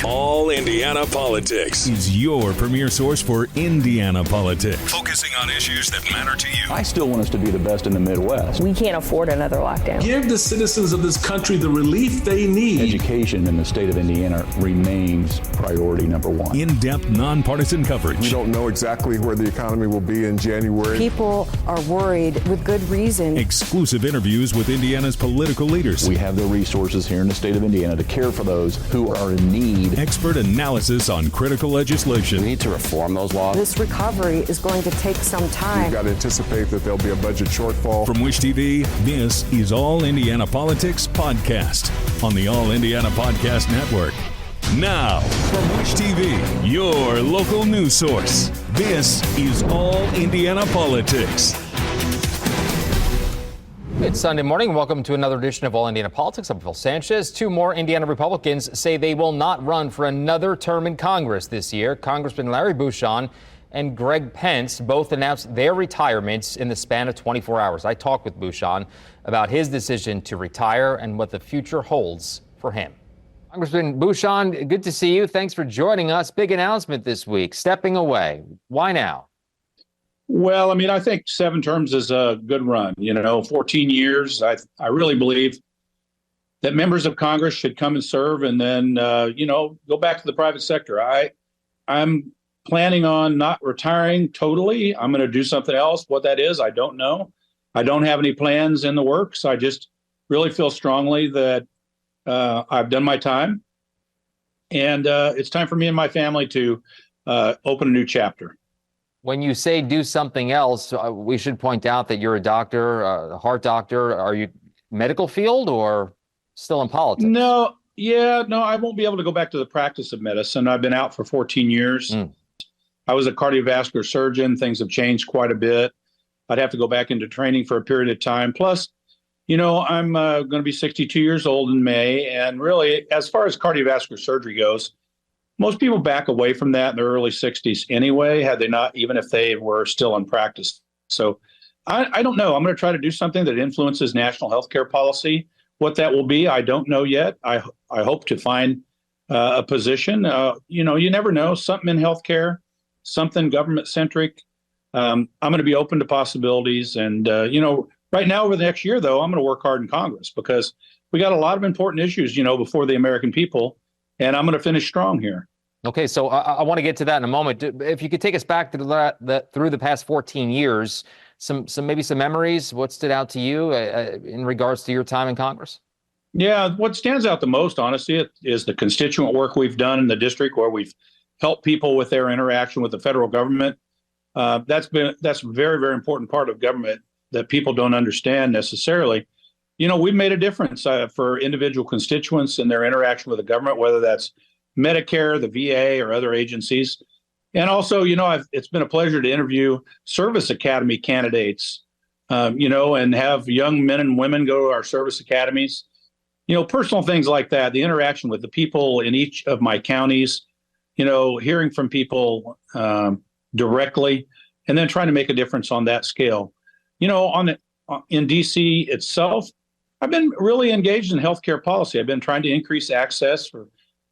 All Indiana Politics is your premier source for Indiana politics. Focusing on issues that matter to you. I still want us to be the best in the Midwest. We can't afford another lockdown. Give the citizens of this country the relief they need. Education in the state of Indiana remains priority number one. In-depth, nonpartisan coverage. We don't know exactly where the economy will be in January. People are worried with good reason. Exclusive interviews with Indiana's political leaders. We have the resources here in the state of Indiana to care for those who are in need. Expert analysis on critical legislation. We need to reform those laws. This recovery is going to take some time. We've got to anticipate that there'll be a budget shortfall. From Wish TV, this is All Indiana Politics Podcast on the All Indiana Podcast Network. Now, from Wish TV, your local news source, this is All Indiana Politics. It's Sunday morning. Welcome to another edition of All Indiana Politics. I'm Phil Sanchez. Two more Indiana Republicans say they will not run for another term in Congress this year. Congressman Larry Bucshon and Gregg Pence both announced their retirements in the span of 24 hours. I talked with Bucshon about his decision to retire and what the future holds for him. Congressman Bucshon, good to see you. Thanks for joining us. Big announcement this week, stepping away. Why now? Well, I mean, I think 7 terms is a good run. 14 years. I really believe that members of Congress should come and serve and then, go back to the private sector. I'm planning on not retiring totally. I'm going to do something else. What that is, I don't know. I don't have any plans in the works. I just really feel strongly that I've done my time. And it's time for me and my family to open a new chapter. When you say do something else, we should point out that you're a doctor, a heart doctor. Are you medical field or still in politics? No, I won't be able to go back to the practice of medicine. I've been out for 14 years. I was a cardiovascular surgeon. Things have changed quite a bit. I'd have to go back into training for a period of time. Plus, I'm going to be 62 years old in May. And really, as far as cardiovascular surgery goes, most people back away from that in their early 60s anyway, had they not, even if they were still in practice. So I don't know. I'm going to try to do something that influences national healthcare policy. What that will be, I don't know yet. I hope to find a position. You never know. Something in healthcare, something government-centric. I'm going to be open to possibilities. And, right now over the next year, though, I'm going to work hard in Congress because we got a lot of important issues, before the American people. And I'm going to finish strong here. Okay, so I want to get to that in a moment. If you could take us back to through the past 14 years, some memories. What stood out to you in regards to your time in Congress? Yeah, what stands out the most, honestly, is the constituent work we've done in the district, where we've helped people with their interaction with the federal government. That's a very, very important part of government that people don't understand necessarily. We've made a difference for individual constituents in their interaction with the government, whether that's Medicare, the VA, or other agencies. And also, it's been a pleasure to interview service academy candidates, and have young men and women go to our service academies. Personal things like that, the interaction with the people in each of my counties, hearing from people directly, and then trying to make a difference on that scale. In D.C. itself, I've been really engaged in healthcare policy. I've been trying to increase access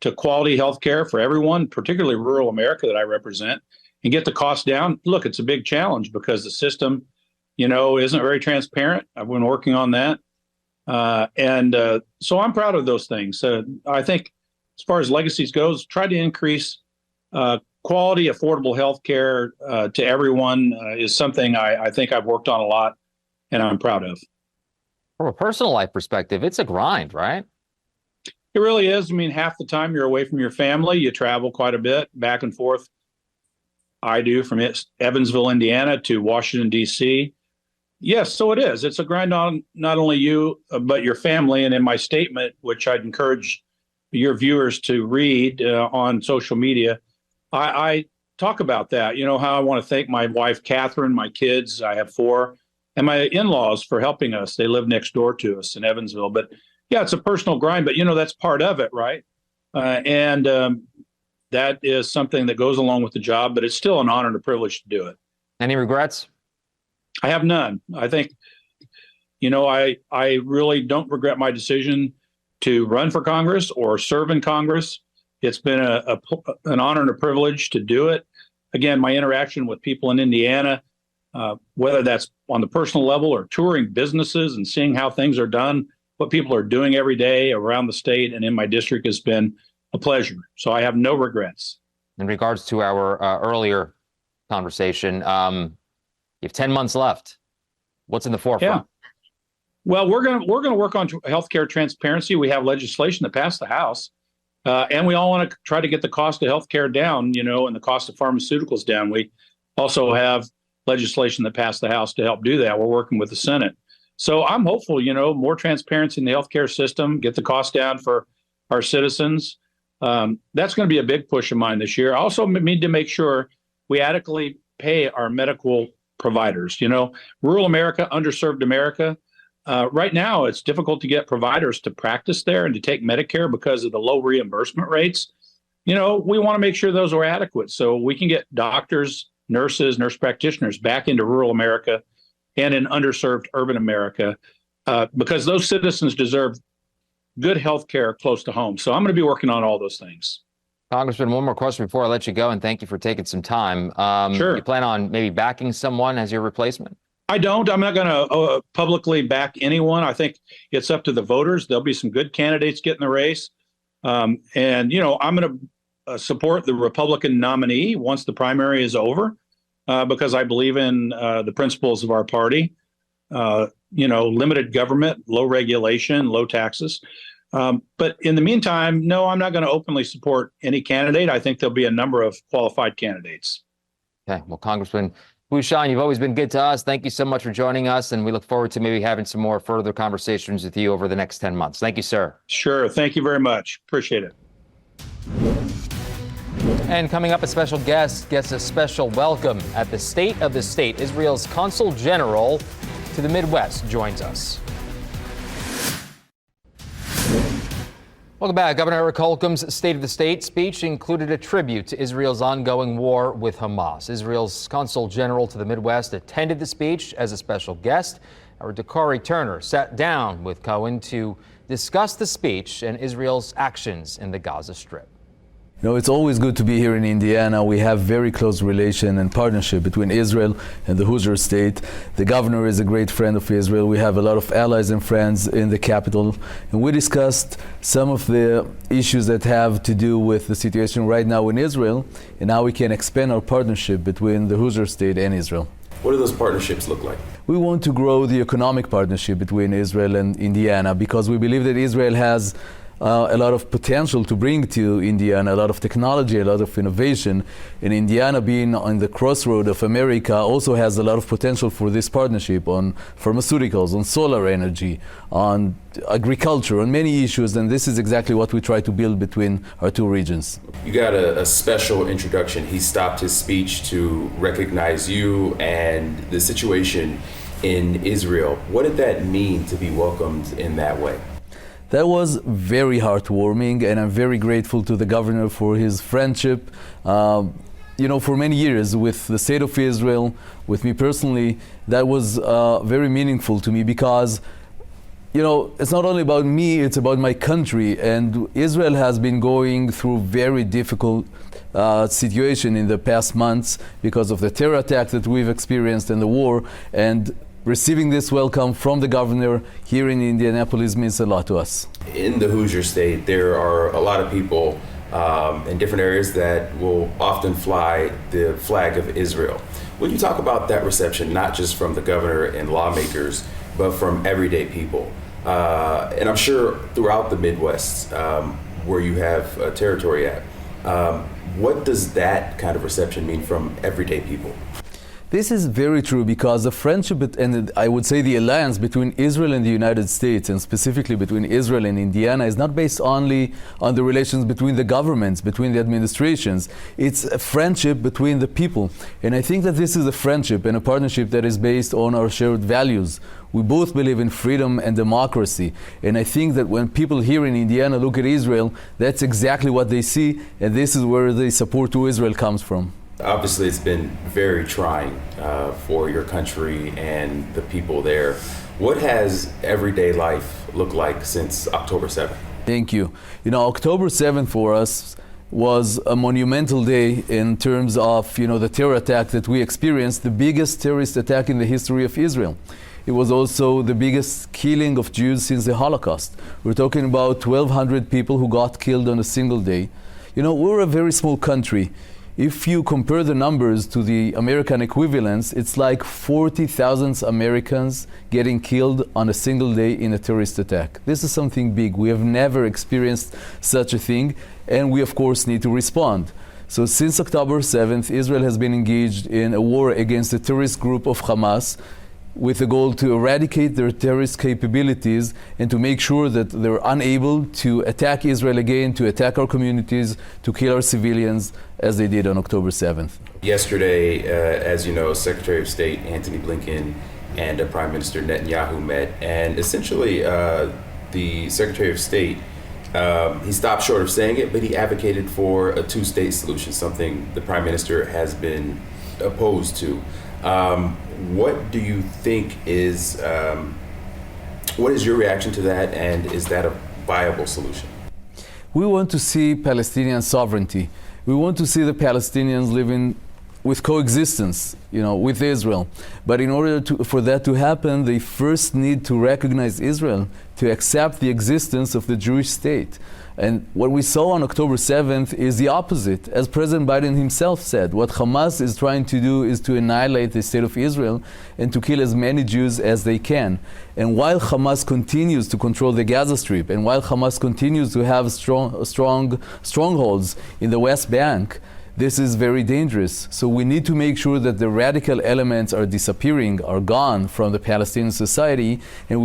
to quality healthcare for everyone, particularly rural America that I represent, and get the cost down. Look, it's a big challenge because the system, isn't very transparent. I've been working on that. So I'm proud of those things. I think as far as legacies goes, try to increase quality, affordable healthcare to everyone is something I think I've worked on a lot and I'm proud of. From a personal life perspective, it's a grind, right? It really is. I mean, half the time you're away from your family. You travel quite a bit back and forth. I do from Evansville, Indiana to Washington, D.C. Yes, so it is. It's a grind on not only you, but your family. And in my statement, which I'd encourage your viewers to read on social media, I talk about that, how I want to thank my wife, Catherine, my kids, I have 4, and my in-laws for helping us. They live next door to us in Evansville. But yeah, it's a personal grind, but that's part of it, right? And that is something that goes along with the job, but it's still an honor and a privilege to do it. Any regrets? I have none. I think, I really don't regret my decision to run for Congress or serve in Congress. It's been an honor and a privilege to do it. Again, my interaction with people in Indiana, whether that's on the personal level or touring businesses and seeing how things are done, what people are doing every day around the state and in my district has been a pleasure. So I have no regrets. In regards to our earlier conversation, you have 10 months left. What's in the forefront? Yeah. Well, we're going to work on healthcare transparency. We have legislation that passed the House, and we all want to try to get the cost of healthcare down, and the cost of pharmaceuticals down. We also have legislation that passed the House to help do that. We're working with the Senate. So I'm hopeful, more transparency in the healthcare system, get the cost down for our citizens. That's going to be a big push of mine this year. I also need to make sure we adequately pay our medical providers. Rural America, underserved America. Right now, it's difficult to get providers to practice there and to take Medicare because of the low reimbursement rates. We want to make sure those are adequate so we can get doctors, nurses, nurse practitioners back into rural America and in underserved urban America because those citizens deserve good health care close to home. So I'm going to be working on all those things. Congressman, one more question before I let you go, and thank you for taking some time. Sure. You plan on maybe backing someone as your replacement? I don't. I'm not going to publicly back anyone. I think it's up to the voters. There'll be some good candidates getting the race. I'm going to support the Republican nominee once the primary is over because I believe in the principles of our party. Limited government, low regulation, low taxes. But in the meantime, no, I'm not going to openly support any candidate. I think there'll be a number of qualified candidates. Okay. Well, Congressman Bucshon, you've always been good to us. Thank you so much for joining us, and we look forward to maybe having some more further conversations with you over the next 10 months. Thank you, sir. Sure. Thank you very much. Appreciate it. And coming up, a special guest gets a special welcome at the State of the State. Israel's Consul General to the Midwest joins us. Welcome back. Governor Eric Holcomb's State of the State speech included a tribute to Israel's ongoing war with Hamas. Israel's Consul General to the Midwest attended the speech as a special guest. Our Dakari Turner sat down with Cohen to discuss the speech and Israel's actions in the Gaza Strip. It's always good to be here in Indiana. We have very close relation and partnership between Israel and the Hoosier state. The governor is a great friend of Israel. We have a lot of allies and friends in the capital. And we discussed some of the issues that have to do with the situation right now in Israel and how we can expand our partnership between the Hoosier state and Israel. What do those partnerships look like? We want to grow the economic partnership between Israel and Indiana because we believe that Israel has a lot of potential to bring to Indiana, a lot of technology, a lot of innovation. And Indiana, being on the crossroad of America, also has a lot of potential for this partnership on pharmaceuticals, on solar energy, on agriculture, on many issues. And this is exactly what we try to build between our two regions. You got a special introduction. He stopped his speech to recognize you and the situation in Israel. What did that mean to be welcomed in that way? That was very heartwarming, and I'm very grateful to the governor for his friendship. For many years with the state of Israel, with me personally, that was very meaningful to me because, it's not only about me, it's about my country. And Israel has been going through very difficult situation in the past months because of the terror attack that we've experienced and the war. And receiving this welcome from the governor here in Indianapolis means a lot to us. In the Hoosier state, there are a lot of people in different areas that will often fly the flag of Israel. Would you talk about that reception, not just from the governor and lawmakers, but from everyday people? And I'm sure throughout the Midwest, where you have territory at, what does that kind of reception mean from everyday people? This is very true because the friendship and I would say the alliance between Israel and the United States, and specifically between Israel and Indiana, is not based only on the relations between the governments, between the administrations. It's a friendship between the people. And I think that this is a friendship and a partnership that is based on our shared values. We both believe in freedom and democracy. And I think that when people here in Indiana look at Israel, that's exactly what they see. And this is where the support to Israel comes from. Obviously, it's been very trying for your country and the people there. What has everyday life looked like since October 7th? Thank you. October 7th for us was a monumental day in terms of, the terror attack that we experienced, the biggest terrorist attack in the history of Israel. It was also the biggest killing of Jews since the Holocaust. We're talking about 1,200 people who got killed on a single day. We're a very small country. If you compare the numbers to the American equivalents, it's like 40,000 Americans getting killed on a single day in a terrorist attack. This is something big. We have never experienced such a thing, and we of course need to respond. So since October 7th, Israel has been engaged in a war against the terrorist group of Hamas, with the goal to eradicate their terrorist capabilities and to make sure that they're unable to attack Israel again, to attack our communities, to kill our civilians, as they did on October 7th. Yesterday, as you know, Secretary of State Antony Blinken and Prime Minister Netanyahu met, and essentially the Secretary of State, he stopped short of saying it, but he advocated for a two-state solution, something the Prime Minister has been opposed to. What do you think is, what is your reaction to that, and is that a viable solution? We want to see Palestinian sovereignty. We want to see the Palestinians living with coexistence, with Israel. But in order for that to happen, they first need to recognize Israel, to accept the existence of the Jewish state. And what we saw on October 7th is the opposite. As President Biden himself said, what Hamas is trying to do is to annihilate the state of Israel and to kill as many Jews as they can. And while Hamas continues to control the Gaza Strip, and while Hamas continues to have strongholds in the West Bank, this is very dangerous. So we need to make sure that the radical elements are disappearing, are gone from the Palestinian society, and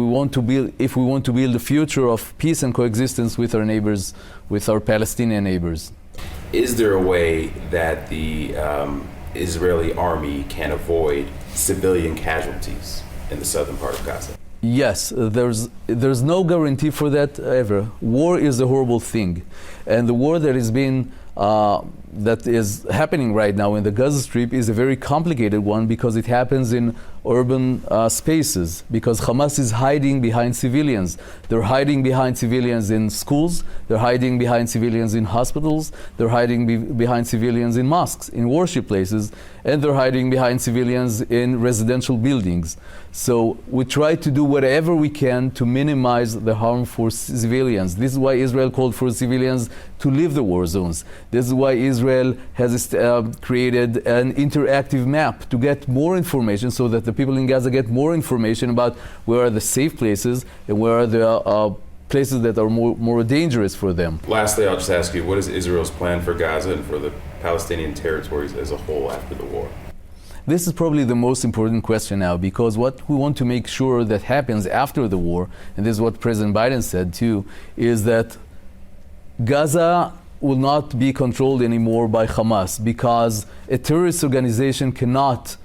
if we want to build a future of peace and coexistence with our neighbors, with our Palestinian neighbors. Is there a way that the Israeli army can avoid civilian casualties in the southern part of Gaza? Yes, there's no guarantee for that ever. War is a horrible thing, and the war that is happening right now in the Gaza Strip is a very complicated one because it happens in urban spaces, because Hamas is hiding behind civilians. They're hiding behind civilians in schools, they're hiding behind civilians in hospitals, they're hiding behind civilians in mosques, in worship places, and they're hiding behind civilians in residential buildings. So we try to do whatever we can to minimize the harm for civilians. This is why Israel called for civilians to leave the war zones. This is why Israel has created an interactive map to get more information, so that the people in Gaza get more information about where are the safe places and where are the places that are more dangerous for them. Lastly, I'll just ask you, what is Israel's plan for Gaza and for the Palestinian territories as a whole after the war? This is probably the most important question now, because what we want to make sure that happens after the war, and this is what President Biden said too, is that Gaza will not be controlled anymore by Hamas, because a terrorist organization cannot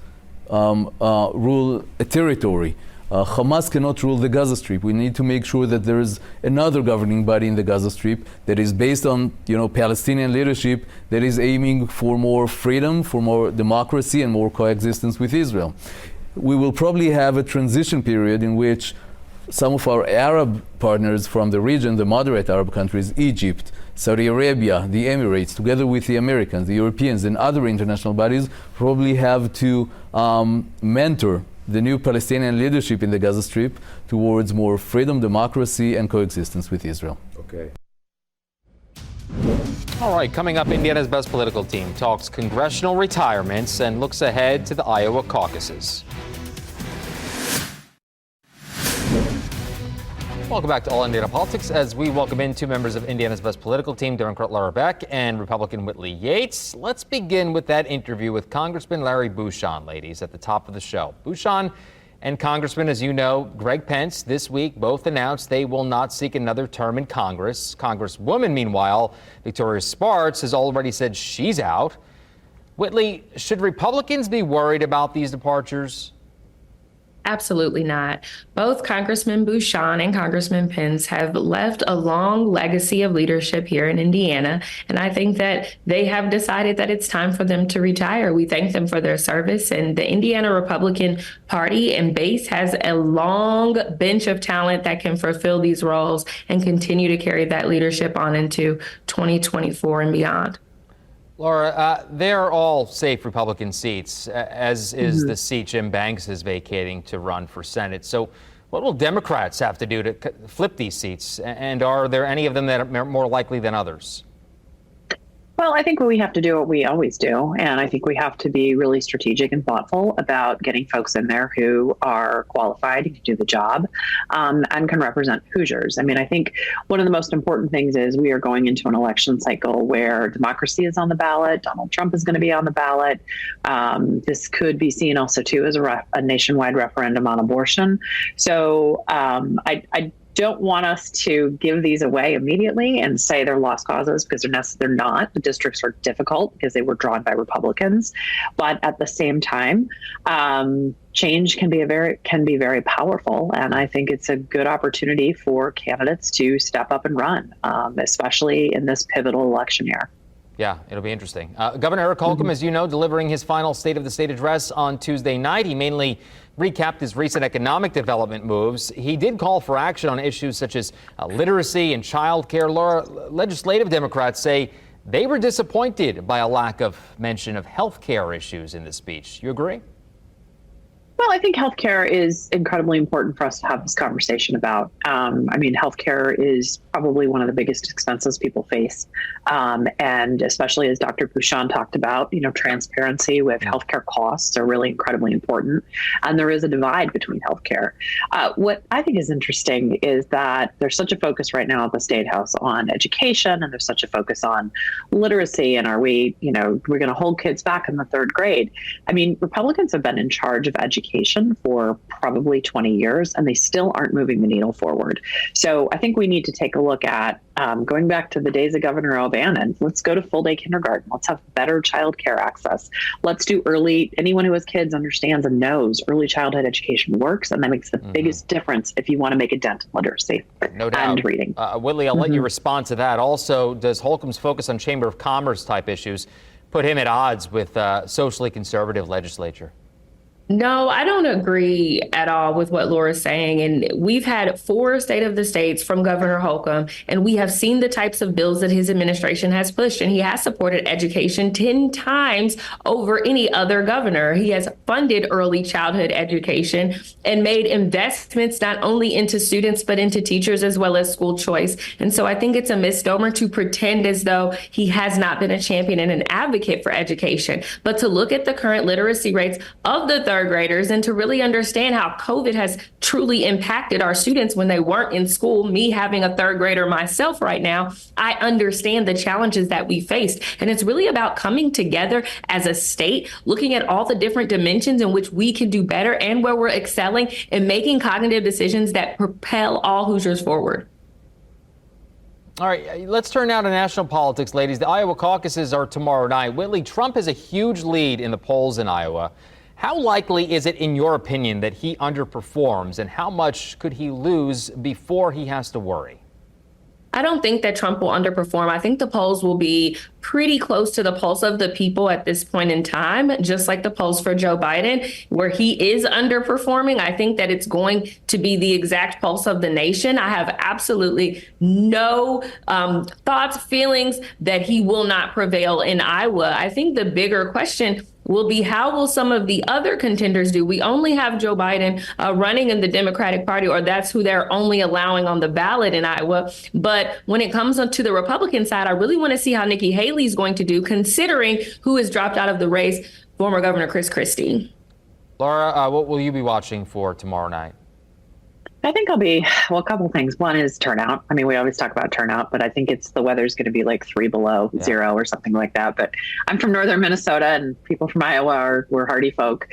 rule a territory. Hamas cannot rule the Gaza Strip. We need to make sure that there is another governing body in the Gaza Strip that is based on, Palestinian leadership, that is aiming for more freedom, for more democracy, and more coexistence with Israel. We will probably have a transition period in which some of our Arab partners from the region, the moderate Arab countries, Egypt, Saudi Arabia, the Emirates, together with the Americans, the Europeans, and other international bodies, probably have to mentor the new Palestinian leadership in the Gaza Strip towards more freedom, democracy, and coexistence with Israel. Okay. All right, coming up, Indiana's best political team talks congressional retirements and looks ahead to the Iowa caucuses. Welcome back to All Indiana Politics, as we welcome in two members of Indiana's best political team, Democrat Laura Beck and Republican Whitley Yates. Let's begin with that interview with Congressman Larry Bucshon, ladies, at the top of the show. Bucshon and Congressman, as you know, Gregg Pence, this week both announced they will not seek another term in Congress. Congresswoman, meanwhile, Victoria Spartz, has already said she's out. Whitley, should Republicans be worried about these departures? Absolutely not. Both Congressman Bucshon and Congressman Pence have left a long legacy of leadership here in Indiana, and I think that they have decided that it's time for them to retire. We thank them for their service, and the Indiana Republican Party and base has a long bench of talent that can fulfill these roles and continue to carry that leadership on into 2024 and beyond. Laura, they're all safe Republican seats, as is the seat Jim Banks is vacating to run for Senate. So what will Democrats have to do to flip these seats? And are there any of them that are more likely than others? Well, I think we have to do what we always do. And I think we have to be really strategic and thoughtful about getting folks in there who are qualified to do the job and can represent Hoosiers. I mean, I think one of the most important things is we are going into an election cycle where democracy is on the ballot. Donald Trump is going to be on the ballot. This could be seen also, too, as a nationwide referendum on abortion. So I don't want us to give these away immediately and say they're lost causes, because they're not. The districts are difficult because they were drawn by Republicans. But at the same time, change can be very powerful. And I think it's a good opportunity for candidates to step up and run, especially in this pivotal election year. Yeah, it'll be interesting. Governor Eric Holcomb, as you know, delivering his final State of the State address on Tuesday night. He mainly recapped his recent economic development moves. He did call for action on issues such as literacy and child care. Laura, legislative Democrats say they were disappointed by a lack of mention of health care issues in this speech. You agree? Well, I think healthcare is incredibly important for us to have this conversation about. I mean, healthcare is probably one of the biggest expenses people face. And especially as Dr. Bucshon talked about, transparency with healthcare costs are really incredibly important. And there is a divide between healthcare. What I think is interesting is that there's such a focus right now at the State House on education, and there's such a focus on literacy. And are we, we're going to hold kids back in the third grade. I mean, Republicans have been in charge of education for probably 20 years, and they still aren't moving the needle forward. So I think we need to take a look at going back to the days of Governor O'Bannon. Let's go to full day kindergarten. Let's have better child care access. Let's do anyone who has kids understands and knows early childhood education works, and that makes the biggest difference if you want to make a dent in literacy and reading. Whitley, I'll let you respond to that. Also, does Holcomb's focus on Chamber of Commerce type issues put him at odds with socially conservative legislature? No, I don't agree at all with what Laura's saying. And we've had 4 State of the States from Governor Holcomb, and we have seen the types of bills that his administration has pushed. And he has supported education 10 times over any other governor. He has funded early childhood education and made investments not only into students, but into teachers as well as school choice. And so I think it's a misnomer to pretend as though he has not been a champion and an advocate for education, but to look at the current literacy rates of the third graders and to really understand how COVID has truly impacted our students when they weren't in school. Me having a third grader myself right now, I understand the challenges that we faced. And it's really about coming together as a state, looking at all the different dimensions in which we can do better and where we're excelling, and making cognitive decisions that propel all Hoosiers forward. All right, let's turn now to national politics, ladies. The Iowa caucuses are tomorrow night. Whitley, Trump has a huge lead in the polls in Iowa. How likely is it, in your opinion, that he underperforms, and how much could he lose before he has to worry? I don't think that Trump will underperform. I think the polls will be pretty close to the pulse of the people at this point in time, just like the polls for Joe Biden, where he is underperforming. I think that it's going to be the exact pulse of the nation. I have absolutely no thoughts, feelings that he will not prevail in Iowa. I think the bigger question will be, how will some of the other contenders do? We only have Joe Biden running in the Democratic Party, or that's who they're only allowing on the ballot in Iowa. But when it comes to the Republican side, I really want to see how Nikki Haley is going to do, considering who has dropped out of the race, former Governor Chris Christie. Laura, what will you be watching for tomorrow night? I think a couple things. One is turnout. I mean, we always talk about turnout, but I think the weather's going to be like 3 below zero or something like that. But I'm from northern Minnesota, and people from Iowa we're hardy folk.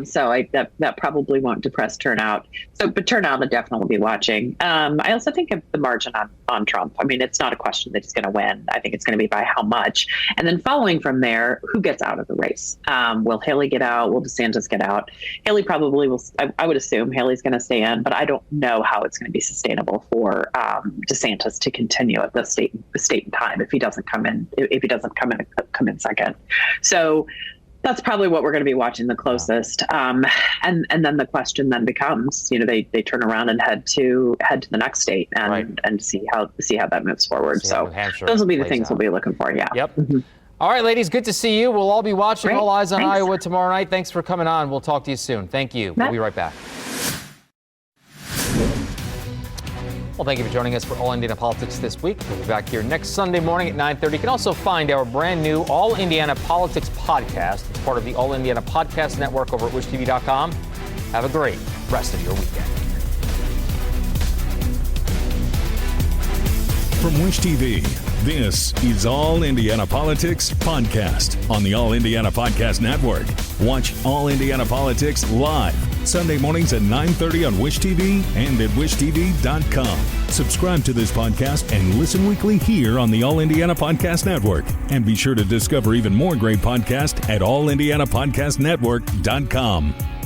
So that probably won't depress turnout. But turnout, I definitely will be watching. I also think of the margin on Trump. I mean, it's not a question that he's going to win. I think it's going to be by how much. And then following from there, who gets out of the race? Will Haley get out? Will DeSantis get out? Haley probably will. I would assume Haley's going to stay in, but I don't know how it's going to be sustainable for DeSantis to continue at the state and time if he doesn't come in second. So that's probably what we're going to be watching the closest. And then the question then becomes, they turn around and head to the next state and see how that moves forward. So those will be the things we'll be looking for. Yeah. Yep. Mm-hmm. All right, ladies, good to see you. We'll all be watching All Eyes on Iowa tomorrow night. Thanks for coming on. We'll talk to you soon. Thank you. We'll be right back. Well, thank you for joining us for All Indiana Politics this week. We'll be back here next Sunday morning at 9:30. You can also find our brand new All Indiana Politics podcast. It's part of the All Indiana Podcast Network over at wishtv.com. Have a great rest of your weekend. From Wish TV, this is All Indiana Politics Podcast on the All Indiana Podcast Network. Watch All Indiana Politics live Sunday mornings at 9:30 on Wish TV and at wishtv.com. Subscribe to this podcast and listen weekly here on the All Indiana Podcast Network. And be sure to discover even more great podcasts at allindianapodcastnetwork.com.